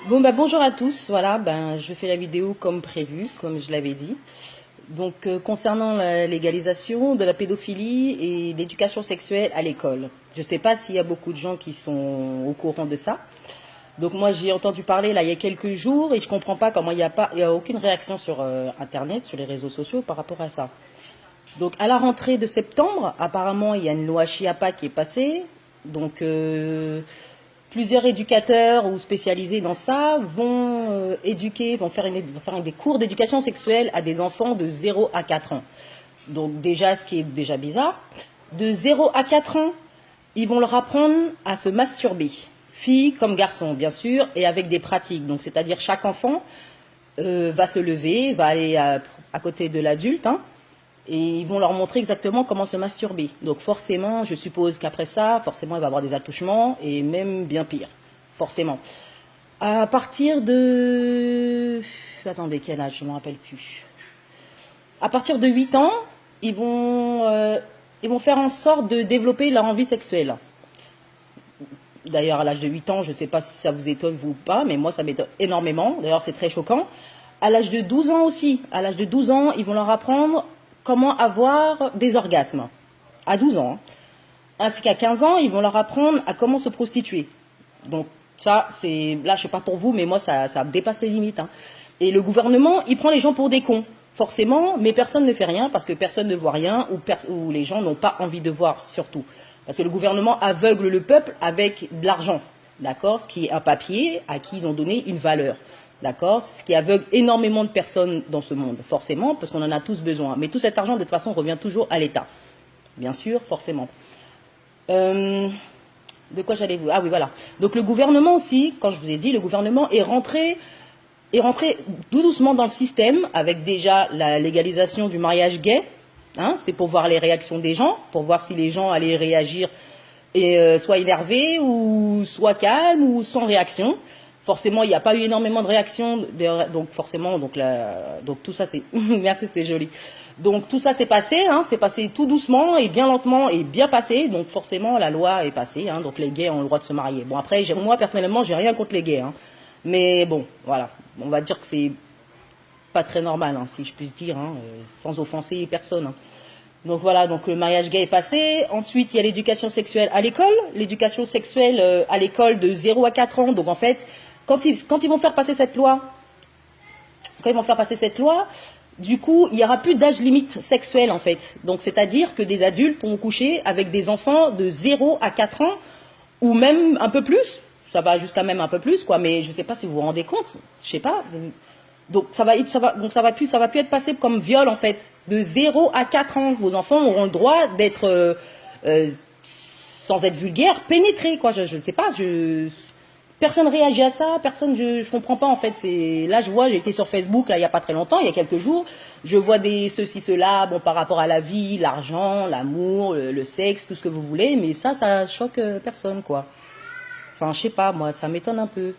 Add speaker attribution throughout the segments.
Speaker 1: Bon bah bonjour à tous, voilà, je fais la vidéo comme prévu, comme je l'avais dit. Donc concernant la légalisation de la pédophilie et l'éducation sexuelle à l'école. Je ne sais pas s'il y a beaucoup de gens qui sont au courant de ça. Donc moi j'ai entendu parler là il y a quelques jours et je comprends pas comment il y a aucune réaction sur internet, sur les réseaux sociaux par rapport à ça. Donc à la rentrée de septembre, apparemment il y a une loi Chiapa qui est passée. Donc plusieurs éducateurs ou spécialisés dans ça vont vont faire des cours d'éducation sexuelle à des enfants de 0 à 4 ans. Donc déjà, ce qui est déjà bizarre, de 0 à 4 ans, ils vont leur apprendre à se masturber, filles comme garçons bien sûr, et avec des pratiques. Donc c'est-à-dire chaque enfant va se lever, va aller à côté de l'adulte, hein, et ils vont leur montrer exactement comment se masturber. Donc forcément, je suppose qu'après ça, forcément, il va y avoir des attouchements et même bien pire. Forcément. À partir de... Attendez, quel âge? Je ne me rappelle plus. À partir de 8 ans, ils vont faire en sorte de développer leur envie sexuelle. D'ailleurs, à l'âge de 8 ans, je ne sais pas si ça vous étonne vous ou pas, mais moi, ça m'étonne énormément. D'ailleurs, c'est très choquant. À l'âge de 12 ans aussi, à l'âge de 12 ans, ils vont leur apprendre comment avoir des orgasmes. À 12 ans. Ainsi qu'à 15 ans, ils vont leur apprendre à comment se prostituer. Donc ça, c'est là, je sais pas pour vous, mais moi, ça dépasse les limites, hein. Et le gouvernement, il prend les gens pour des cons, forcément, mais personne ne fait rien parce que personne ne voit rien ou les gens n'ont pas envie de voir, surtout. Parce que le gouvernement aveugle le peuple avec de l'argent, d'accord? Ce qui est un papier à qui ils ont donné une valeur, d'accord? Ce qui aveugle énormément de personnes dans ce monde, forcément, parce qu'on en a tous besoin. Mais tout cet argent, de toute façon, revient toujours à l'État, bien sûr, forcément. Euh, de quoi j'allais vous... Ah oui, voilà. Donc le gouvernement aussi, quand je vous ai dit, le gouvernement est rentré tout doucement dans le système avec déjà la légalisation du mariage gay. Hein, c'était pour voir les réactions des gens, pour voir si les gens allaient réagir et soit énervés ou soit calmes ou sans réaction. Forcément, il n'y a pas eu énormément de réactions, donc forcément, donc tout ça c'est, merci, c'est joli. Donc tout ça s'est passé, hein, c'est passé tout doucement et bien lentement et bien passé. Donc forcément, la loi est passée, hein, donc les gays ont le droit de se marier. Bon après, moi personnellement, j'ai rien contre les gays, hein, mais bon, voilà, on va dire que c'est pas très normal, hein, si je puis dire, hein, sans offenser personne, hein. Donc voilà, donc le mariage gay est passé. Ensuite, il y a l'éducation sexuelle à l'école. L'éducation sexuelle à l'école de 0 à 4 ans. Donc en fait, quand ils vont faire passer cette loi, quand ils vont faire passer cette loi, du coup, il n'y aura plus d'âge limite sexuel en fait. Donc c'est-à-dire que des adultes pourront coucher avec des enfants de 0 à 4 ans ou même un peu plus. Ça va jusqu'à même un peu plus, quoi. Mais je ne sais pas si vous vous rendez compte. Je sais pas. Donc ça va plus être passé comme viol en fait. De 0 à 4 ans, vos enfants auront le droit d'être, sans être vulgaire, pénétrés, quoi. Je ne sais pas. Personne réagit à ça, personne, je comprends pas en fait. Là je vois, j'ai été sur Facebook là il y a pas très longtemps, il y a quelques jours, je vois des ceci cela, bon par rapport à la vie, l'argent, l'amour, le sexe, tout ce que vous voulez, mais ça choque personne quoi. Enfin je sais pas, moi ça m'étonne un peu.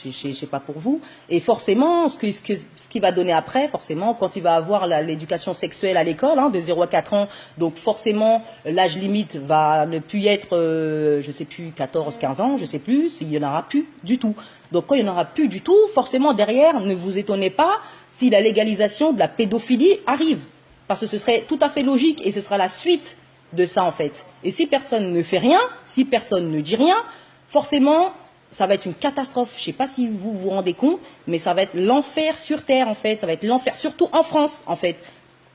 Speaker 1: Je sais pas pour vous. Et forcément, ce qui va donner après, forcément, quand il va avoir l'éducation sexuelle à l'école, hein, de 0 à 4 ans, donc forcément, l'âge limite va ne plus être, je sais plus, 14, 15 ans, je sais plus, il y en aura plus du tout. Donc quand il n'y en aura plus du tout, forcément, derrière, ne vous étonnez pas si la légalisation de la pédophilie arrive. Parce que ce serait tout à fait logique et ce sera la suite de ça, en fait. Et si personne ne fait rien, si personne ne dit rien, forcément, ça va être une catastrophe. Je ne sais pas si vous vous rendez compte, mais ça va être l'enfer sur Terre, en fait. Ça va être l'enfer, surtout en France, en fait.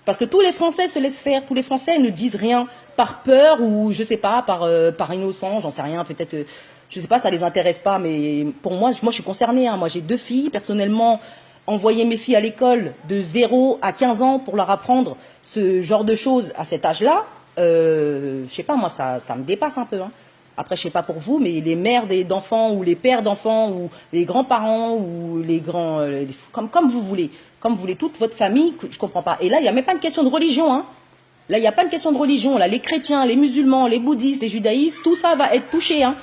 Speaker 1: Parce que tous les Français se laissent faire. Tous les Français ne disent rien par peur ou, je ne sais pas, par innocence, j'en sais rien. Peut-être, je ne sais pas, ça ne les intéresse pas. Mais pour moi, je suis concernée, hein. Moi, j'ai 2 filles. Personnellement, envoyer mes filles à l'école de 0 à 15 ans pour leur apprendre ce genre de choses à cet âge-là, je sais pas, moi, ça me dépasse un peu, hein. Après, je sais pas pour vous, mais les mères d'enfants ou les pères d'enfants ou les grands-parents ou les grands, comme vous voulez, toute votre famille, je comprends pas. Et là, il n'y a même pas une question de religion, hein. Là, il n'y a pas une question de religion. Là, les chrétiens, les musulmans, les bouddhistes, les judaïstes, tout ça va être touché, hein.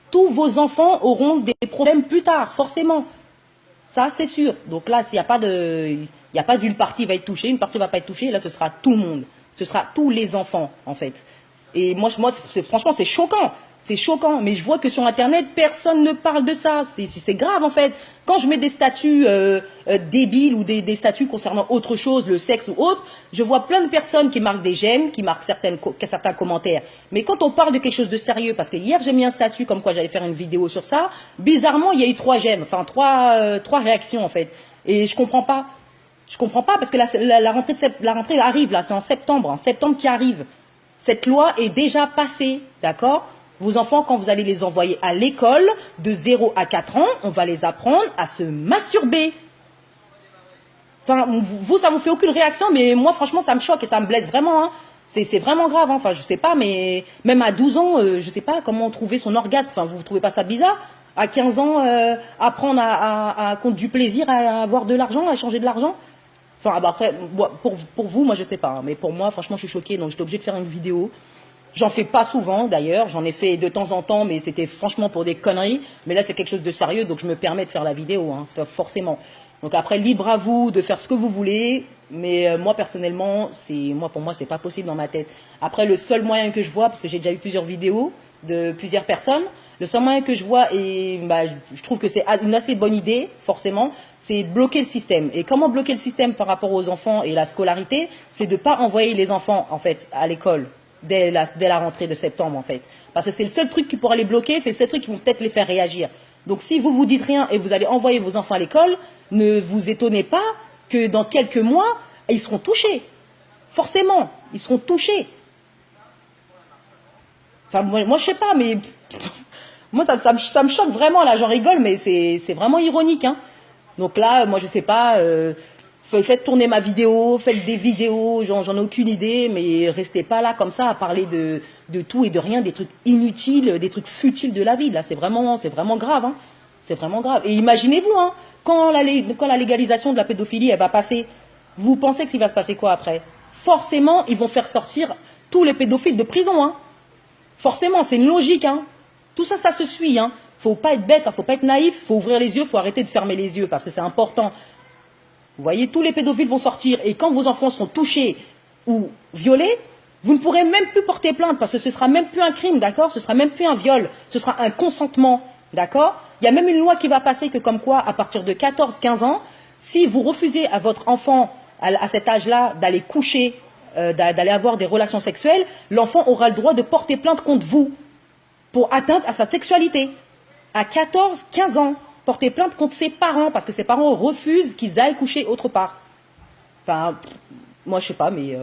Speaker 1: Tous vos enfants auront des problèmes plus tard, forcément. Ça, c'est sûr. Donc là, s'il n'y a pas de, il n'y a pas d'une partie va être touchée, une partie va pas être touchée, là, ce sera tout le monde. Ce sera tous les enfants, en fait. Et franchement, c'est choquant. C'est choquant. Mais je vois que sur Internet, personne ne parle de ça. C'est grave, en fait. Quand je mets des statuts débiles ou des statuts concernant autre chose, le sexe ou autre, je vois plein de personnes qui marquent des j'aime, qui marquent certains commentaires. Mais quand on parle de quelque chose de sérieux, parce que hier j'ai mis un statut comme quoi j'allais faire une vidéo sur ça, bizarrement il y a eu 3 j'aime, enfin trois réactions en fait. Et je comprends pas. Je comprends pas parce que la rentrée arrive là, c'est en septembre qui arrive. Cette loi est déjà passée, d'accord? Vos enfants, quand vous allez les envoyer à l'école, de 0 à 4 ans, on va les apprendre à se masturber. Enfin, vous, ça vous fait aucune réaction, mais moi, franchement, ça me choque et ça me blesse vraiment. Hein. C'est vraiment grave. Hein. Enfin, je sais pas, mais même à 12 ans, je sais pas comment trouver son orgasme. Enfin, vous trouvez pas ça bizarre? À 15 ans, apprendre à compte du plaisir, à avoir de l'argent, à échanger de l'argent? Enfin, bah après, pour vous, moi, je sais pas. Hein, mais pour moi, franchement, je suis choquée, donc j'étais obligée de faire une vidéo. J'en fais pas souvent d'ailleurs, j'en ai fait de temps en temps, mais c'était franchement pour des conneries. Mais là, c'est quelque chose de sérieux, donc je me permets de faire la vidéo, hein, forcément. Donc après, libre à vous de faire ce que vous voulez, mais moi personnellement, pour moi, c'est pas possible dans ma tête. Après, le seul moyen que je vois, parce que j'ai déjà eu plusieurs vidéos de plusieurs personnes, le seul moyen que je vois, et bah, je trouve que c'est une assez bonne idée, forcément, c'est bloquer le système. Et comment bloquer le système par rapport aux enfants et la scolarité, c'est de ne pas envoyer les enfants, en fait, à l'école. Dès la rentrée de septembre en fait. Parce que c'est le seul truc qui pourra les bloquer, c'est le seul truc qui vont peut-être les faire réagir. Donc si vous vous dites rien et vous allez envoyer vos enfants à l'école, ne vous étonnez pas que dans quelques mois, ils seront touchés. Forcément, ils seront touchés. Enfin, moi je sais pas, mais moi ça me choque vraiment, là j'en rigole, mais c'est vraiment ironique. Hein. Donc là, moi je sais pas... faites tourner ma vidéo, faites des vidéos, j'en ai aucune idée, mais restez pas là comme ça à parler de tout et de rien, des trucs inutiles, des trucs futiles de la vie. Là, c'est vraiment grave. Hein. C'est vraiment grave. Et imaginez-vous, hein, quand la légalisation de la pédophilie elle va passer, vous pensez qu'il va se passer quoi après? Forcément, ils vont faire sortir tous les pédophiles de prison. Hein. Forcément, c'est une logique. Hein. Tout ça, ça se suit. Hein. Faut pas être bête, hein, faut pas être naïf, faut ouvrir les yeux, faut arrêter de fermer les yeux parce que c'est important. Vous voyez, tous les pédophiles vont sortir et quand vos enfants sont touchés ou violés, vous ne pourrez même plus porter plainte parce que ce sera même plus un crime, d'accord? Ce sera même plus un viol, ce sera un consentement, d'accord? Il y a même une loi qui va passer que comme quoi, à partir de 14-15 ans, si vous refusez à votre enfant à cet âge-là d'aller coucher, d'aller avoir des relations sexuelles, l'enfant aura le droit de porter plainte contre vous pour atteinte à sa sexualité. À 14-15 ans. Porter plainte contre ses parents, parce que ses parents refusent qu'ils aillent coucher autre part. Enfin, moi je sais pas, mais...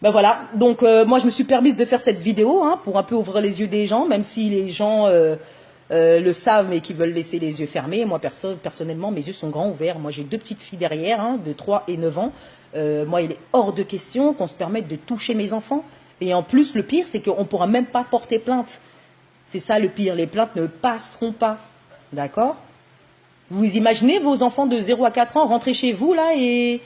Speaker 1: ben voilà, donc moi je me suis permise de faire cette vidéo, hein, pour un peu ouvrir les yeux des gens, même si les gens le savent, mais qui veulent laisser les yeux fermés. Moi, personnellement, mes yeux sont grands ouverts. Moi j'ai 2 petites filles derrière, hein, de 3 et 9 ans. Moi, il est hors de question qu'on se permette de toucher mes enfants. Et en plus, le pire, c'est qu'on ne pourra même pas porter plainte. C'est ça le pire, les plaintes ne passeront pas. D'accord ? Vous imaginez vos enfants de 0 à 4 ans rentrer chez vous là et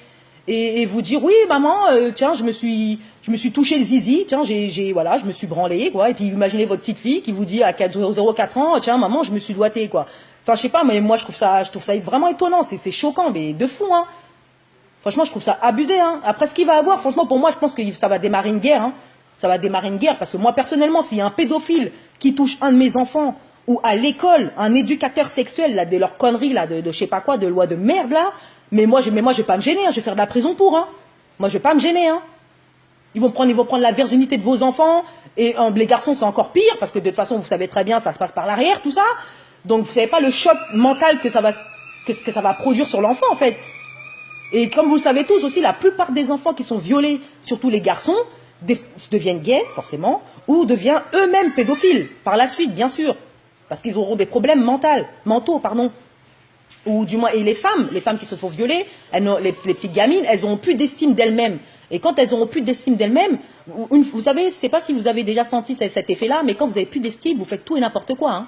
Speaker 1: vous dire oui maman tiens je me suis touché le zizi, tiens voilà, je me suis branlé quoi, et puis imaginez votre petite fille qui vous dit à 0 4 ans tiens maman je me suis doigté quoi. Enfin je sais pas, mais moi je trouve ça vraiment étonnant, c'est choquant, mais de fou hein. Franchement je trouve ça abusé hein. Après ce qu'il va avoir, franchement pour moi je pense que ça va démarrer une guerre hein. Ça va démarrer une guerre parce que moi personnellement s'il y a un pédophile qui touche un de mes enfants ou à l'école, un éducateur sexuel, là, de leurs conneries, là, de je sais pas quoi, de loi de merde, là, mais moi, je vais pas me gêner, hein, je vais faire de la prison pour, hein. Moi, je vais pas me gêner, hein. Ils vont prendre la virginité de vos enfants, et les garçons, c'est encore pire, parce que de toute façon, vous savez très bien, ça se passe par l'arrière, tout ça. Donc, vous savez pas le choc mental que ça va produire sur l'enfant, en fait. Et comme vous le savez tous aussi, la plupart des enfants qui sont violés, surtout les garçons, deviennent gays, forcément, ou deviennent eux-mêmes pédophiles, par la suite, bien sûr. Parce qu'ils auront des problèmes mentaux. Ou du moins, et les femmes qui se font violer, les petites gamines, elles n'auront plus d'estime d'elles-mêmes. Et quand elles n'auront plus d'estime d'elles-mêmes, vous savez, je ne sais pas si vous avez déjà senti cet effet-là, mais quand vous n'avez plus d'estime, vous faites tout et n'importe quoi. Hein.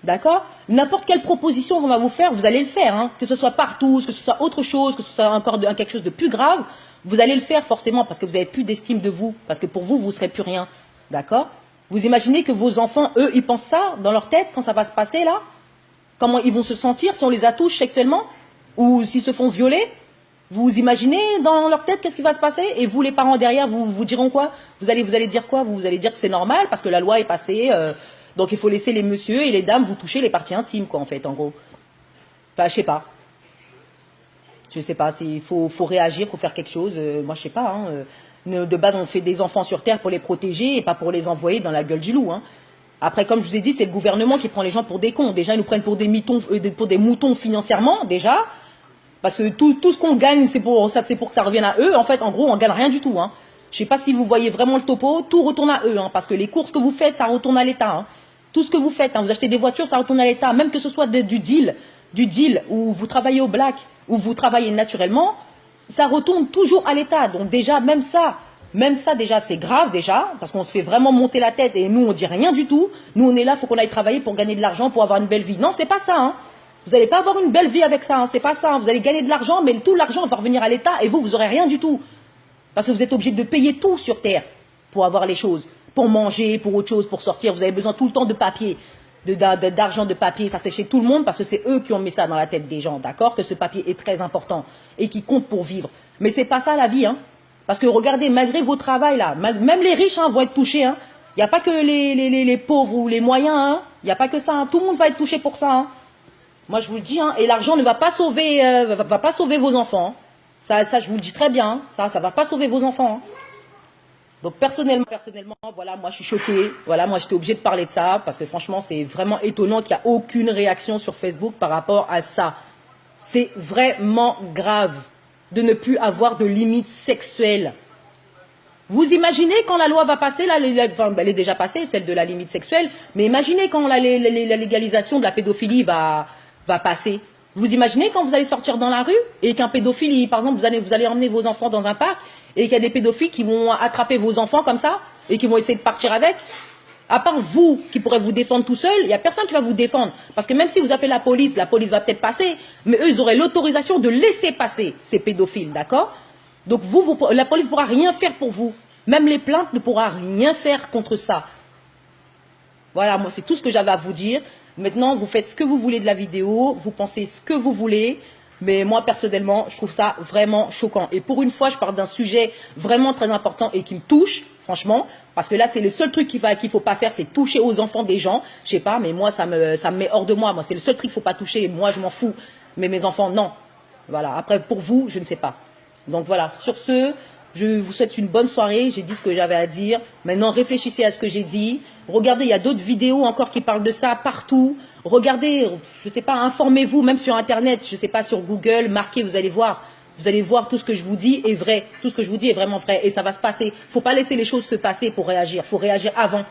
Speaker 1: D'accord? N'importe quelle proposition qu'on va vous faire, vous allez le faire. Hein. Que ce soit partout, que ce soit autre chose, que ce soit encore quelque chose de plus grave, vous allez le faire forcément parce que vous n'avez plus d'estime de vous. Parce que pour vous, vous ne serez plus rien. D'accord? Vous imaginez que vos enfants, eux, ils pensent ça dans leur tête quand ça va se passer là? Comment ils vont se sentir si on les attouche sexuellement? Ou s'ils se font violer? Vous imaginez dans leur tête qu'est-ce qui va se passer? Et vous, les parents derrière, vous diront quoi? Vous allez dire quoi? Vous allez dire que c'est normal parce que la loi est passée, donc il faut laisser les messieurs et les dames vous toucher les parties intimes, quoi, en fait, en gros. Enfin, je sais pas. Je sais pas, il faut réagir, faut faire quelque chose. Moi, je sais pas. Hein, de base, on fait des enfants sur Terre pour les protéger et pas pour les envoyer dans la gueule du loup. Hein. Après, comme je vous ai dit, c'est le gouvernement qui prend les gens pour des cons. Déjà, ils nous prennent pour des moutons financièrement, déjà. Parce que tout ce qu'on gagne, c'est pour que ça revienne à eux. En fait, en gros, on gagne rien du tout. Hein. Je sais pas si vous voyez vraiment le topo. Tout retourne à eux. Hein, parce que les courses que vous faites, ça retourne à l'État. Hein. Tout ce que vous faites, hein, vous achetez des voitures, ça retourne à l'État. Même que ce soit du deal où vous travaillez au black, où vous travaillez naturellement, ça retourne toujours à l'État. Donc déjà, même ça déjà, c'est grave déjà, parce qu'on se fait vraiment monter la tête et nous, on dit rien du tout. Nous, on est là, il faut qu'on aille travailler pour gagner de l'argent, pour avoir une belle vie. Non, c'est pas ça. Hein. Vous n'allez pas avoir une belle vie avec ça. Hein. C'est pas ça. Hein. Vous allez gagner de l'argent, mais tout l'argent va revenir à l'État et vous aurez rien du tout. Parce que vous êtes obligé de payer tout sur Terre pour avoir les choses, pour manger, pour autre chose, pour sortir. Vous avez besoin tout le temps de papier, d'argent, de papier. Ça, c'est chez tout le monde parce que c'est eux qui ont mis ça dans la tête des gens, d'accord? Que ce papier est très important et qui compte pour vivre. Mais c'est pas ça la vie, hein. Parce que regardez, malgré vos travails là, même les riches hein, vont être touchés. Hein. Il n'y a pas que les pauvres ou les moyens. Hein. Il n'y a pas que ça. Hein. Tout le monde va être touché pour ça. Hein. Moi, je vous le dis. Hein. Et l'argent ne va pas sauver, va pas sauver vos enfants. Hein. Ça, je vous le dis très bien. Hein. Ça va pas sauver vos enfants. Hein. Donc personnellement, voilà, moi je suis choquée. Voilà, moi j'étais obligée de parler de ça parce que franchement, c'est vraiment étonnant qu'il n'y a aucune réaction sur Facebook par rapport à ça. C'est vraiment grave de ne plus avoir de limites sexuelles. Vous imaginez quand la loi va passer, là, enfin, elle est déjà passée, celle de la limite sexuelle, mais imaginez quand la légalisation de la pédophilie va passer. Vous imaginez quand vous allez sortir dans la rue et qu'un pédophile, par exemple, vous allez emmener vos enfants dans un parc et qu'il y a des pédophiles qui vont attraper vos enfants comme ça et qui vont essayer de partir avec. À part vous qui pourrez vous défendre tout seul, il n'y a personne qui va vous défendre. Parce que même si vous appelez la police va peut-être passer, mais eux, ils auraient l'autorisation de laisser passer ces pédophiles, d'accord? Donc la police ne pourra rien faire pour vous. Même les plaintes ne pourra rien faire contre ça. Voilà, moi, c'est tout ce que j'avais à vous dire. Maintenant, vous faites ce que vous voulez de la vidéo, vous pensez ce que vous voulez. Mais moi, personnellement, je trouve ça vraiment choquant. Et pour une fois, je parle d'un sujet vraiment très important et qui me touche, franchement. Parce que là, c'est le seul truc qu'il ne faut pas faire, c'est toucher aux enfants des gens. Je sais pas, mais moi, ça me met hors de moi. Moi, c'est le seul truc qu'il ne faut pas toucher. Moi, je m'en fous. Mais mes enfants, non. Voilà. Après, pour vous, je ne sais pas. Donc voilà. Sur ce, je vous souhaite une bonne soirée. J'ai dit ce que j'avais à dire. Maintenant, réfléchissez à ce que j'ai dit. Regardez, il y a d'autres vidéos encore qui parlent de ça partout. Regardez, je ne sais pas, informez-vous, même sur Internet, je ne sais pas, sur Google, marquez, vous allez voir. Vous allez voir tout ce que je vous dis est vrai. Tout ce que je vous dis est vraiment vrai. Et ça va se passer. Il ne faut pas laisser les choses se passer pour réagir. Il faut réagir avant.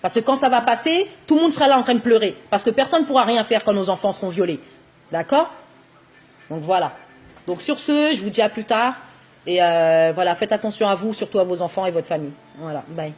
Speaker 1: Parce que quand ça va passer, tout le monde sera là en train de pleurer. Parce que personne ne pourra rien faire quand nos enfants seront violés. D'accord? Donc voilà. Donc sur ce, je vous dis à plus tard. Et voilà, faites attention à vous, surtout à vos enfants et votre famille. Voilà, bye.